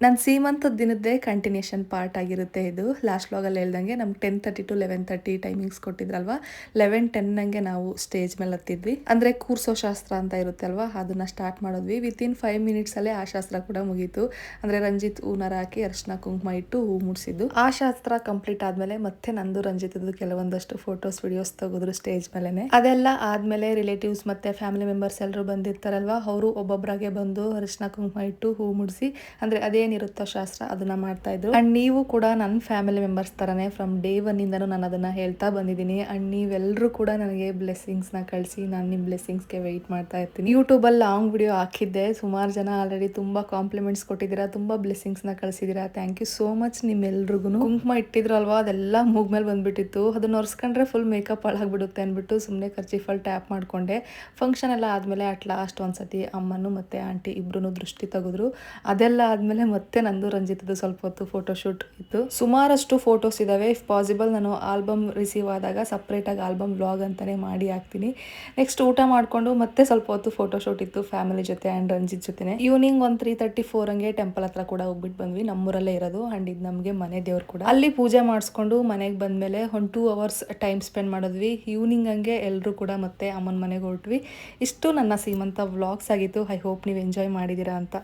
ನನ್ನ ಸೀಮಂತದ ದಿನದ್ದೇ continuation part ಆಗಿರುತ್ತೆ ಇದು. ಲಾಸ್ಟ್ ವ್ಲಾಗಲ್ಲಿ ಹೇಳ್ದಂಗೆ ನಮ್ಗೆ 10:30 to 11:30 ಟೈಮಿಂಗ್ಸ್ ಕೊಟ್ಟಿದ್ರಲ್ವಾ. 11:10 ನಾವು ಸ್ಟೇಜ್ ಮೇಲೆ ಹತ್ತಿದ್ವಿ. ಅಂದರೆ ಕೂರ್ಸೋ ಶಾಸ್ತ್ರ ಅಂತ ಇರುತ್ತೆ ಅಲ್ವಾ, ಅದನ್ನ ಸ್ಟಾರ್ಟ್ ಮಾಡಿದ್ವಿ. ವಿತಿನ್ 5 ಮಿನಿಟ್ಸಲ್ಲೇ ಆ ಶಾಸ್ತ್ರ ಕೂಡ ಮುಗೀತು. ಅಂದರೆ ರಂಜಿತ್ ಹೂನಾರ ಹಾಕಿ ಅರ್ಶಿನ ಕುಂಕುಮ ಇಟ್ಟು ಹೂ ಮುಡಿಸಿದ್ದು. ಆ ಶಾಸ್ತ್ರ ಕಂಪ್ಲೀಟ್ ಆದಮೇಲೆ ಮತ್ತೆ ನಂದು ರಂಜಿತದ್ದು ಕೆಲವೊಂದಷ್ಟು ಫೋಟೋಸ್ ವಿಡಿಯೋಸ್ ತೆಗೆದ್ರು ಸ್ಟೇಜ್ ಮೇಲೆನೆ. ಅದೆಲ್ಲ ಆದಮೇಲೆ ರಿಲೇಟಿವ್ಸ್ ಮತ್ತೆ ಫ್ಯಾಮಿಲಿ ಮೆಂಬರ್ಸ್ ಎಲ್ಲರೂ ಬಂದಿರ್ತಾರಲ್ವಾ, ಅವರು ಒಬ್ಬೊಬ್ಬರಾಗೆ ಬಂದು ಅರ್ಶಿನ ಕುಂಕುಮ ಇಟ್ಟು ಹೂ ಮುಡಿಸಿ ಅಂದರೆ ಅದೇನಿರುತ್ತೋ ಶಾಸ್ತ್ರ ಅದನ್ನ ಮಾಡ್ತಾ ಇದ್ರು. ಅಂಡ್ ನೀವು ಕೂಡ ನನ್ನ ಫ್ಯಾಮಿಲಿ ಮೆಂಬರ್ಸ್ ತರನೇ ಫ್ರಮ್ ಡೇ 1 ಇಂದನೂ ನಾನು ಅದನ್ನ ಹೇಳ್ತಾ ಬಂದಿದ್ದೀನಿ. ಅಂಡ್ ನೀವೆಲ್ಲರೂ ಕೂಡ ನನಗೆ ಬ್ಲೆಸ್ಸಿಂಗ್ಸ್ನ ಕಳಿಸಿ ನಾನು ನಿಮ್ಮ ಬ್ಲೆಸ್ಸಿಂಗ್ಸ್ಗೆ ವೆಯ್ಟ್ ಮಾಡ್ತಾ ಇರ್ತೀನಿ. ಯೂಟ್ಯೂಬಲ್ಲಿ ಲಾಂಗ್ ವಿಡಿಯೋ ಹಾಕಿದ್ದೆ, ಸುಮಾರು ಜನ ಆಲ್ರೆಡಿ ತುಂಬ ಕಾಂಪ್ಲಿಮೆಂಟ್ಸ್ ಕೊಟ್ಟಿದ್ದೀರಾ, ತುಂಬ ಬ್ಲೆಸ್ಸಿಂಗ್ಸ್ನ ಕಳಿಸಿದ್ದೀರಾ. ಥ್ಯಾಂಕ್ ಯು ಸೋ ಮಚ್ ನಿಮ್ಮೆಲ್ರಿಗೂ. ಕುಂಕುಮ ಇಟ್ಟಿದ್ರು ಅಲ್ವಾ, ಅದೆಲ್ಲ ಮೂಗ್ಮೇಲೆ ಬಂದ್ಬಿಟ್ಟಿತ್ತು. ಅದನ್ನ ಒರೆಸ್ಕೊಂಡ್ರೆ ಫುಲ್ ಮೇಕಪ್ ಹಾಳಾಗ್ಬಿಡುತ್ತೆ ಅಂದ್ಬಿಟ್ಟು ಸುಮ್ಮನೆ ಕರ್ಚಿಫಲ್ಲಿ ಟ್ಯಾಪ್ ಮಾಡ್ಕೊಂಡೆ. ಫಂಕ್ಷನ್ ಎಲ್ಲ ಆದಮೇಲೆ ಅಟ್ ಲಾಸ್ಟ್ ಒಂದ್ಸತಿ ಅಮ್ಮನು ಮತ್ತು ಆಂಟಿ ಇಬ್ರು ದೃಷ್ಟಿ ತೆಗೆದ್ರು. ಅದೆಲ್ಲ ಆದಮೇಲೆ ಮತ್ತೆ ನಂದು ರಂಜಿತದ್ದು ಸ್ವಲ್ಪ ಹೊತ್ತು ಫೋಟೋಶೂಟ್ ಇತ್ತು. ಸುಮಾರಷ್ಟು ಫೋಟೋಸ್ ಇದ್ದಾವೆ. ಇಫ್ ಪಾಸಿಬಲ್ ನಾನು ಆಲ್ಬಮ್ ರಿಸೀವ್ ಆದಾಗ ಸಪ್ರೇಟಾಗಿ ಆಲ್ಬಮ್ ವ್ಲಾಗ್ ಅಂತಲೇ ಮಾಡಿ ಹಾಕ್ತೀನಿ. ನೆಕ್ಸ್ಟ್ ಊಟ ಮಾಡಿಕೊಂಡು ಮತ್ತೆ ಸ್ವಲ್ಪ ಹೊತ್ತು ಫೋಟೋಶೂಟ್ ಇತ್ತು ಫ್ಯಾಮಿಲಿ ಜೊತೆ ಆ್ಯಂಡ್ ರಂಜಿತ್ ಜೊತೆ. ಈವ್ನಿಂಗ್ ಒಂದು 3:34 ಹಂಗೆ ಟೆಂಪಲ್ ಹತ್ರ ಕೂಡ ಹೋಗ್ಬಿಟ್ಟು ಬಂದ್ವಿ. ನಮ್ಮೂರಲ್ಲೇ ಇರೋದು ಆ್ಯಂಡ್ ಇದು ನಮಗೆ ಮನೆ ದೇವ್ರು ಕೂಡ. ಅಲ್ಲಿ ಪೂಜೆ ಮಾಡಿಸ್ಕೊಂಡು ಮನೆಗೆ ಬಂದಮೇಲೆ ಒಂದು 2 ಅವರ್ಸ್ ಟೈಮ್ ಸ್ಪೆಂಡ್ ಮಾಡಿದ್ವಿ. ಈವ್ನಿಂಗ್ ಹಂಗೆ ಎಲ್ಲರೂ ಕೂಡ ಮತ್ತೆ ಅಮ್ಮನ ಮನೆಗೆ ಹೊರಟ್ವಿ. ಇಷ್ಟು ನನ್ನ ಸೀಮಂತ ವ್ಲಾಗ್ಸ್ ಆಗಿತ್ತು. ಐ ಹೋಪ್ ನೀವು ಎಂಜಾಯ್ ಮಾಡಿದ್ದೀರಾ ಅಂತ.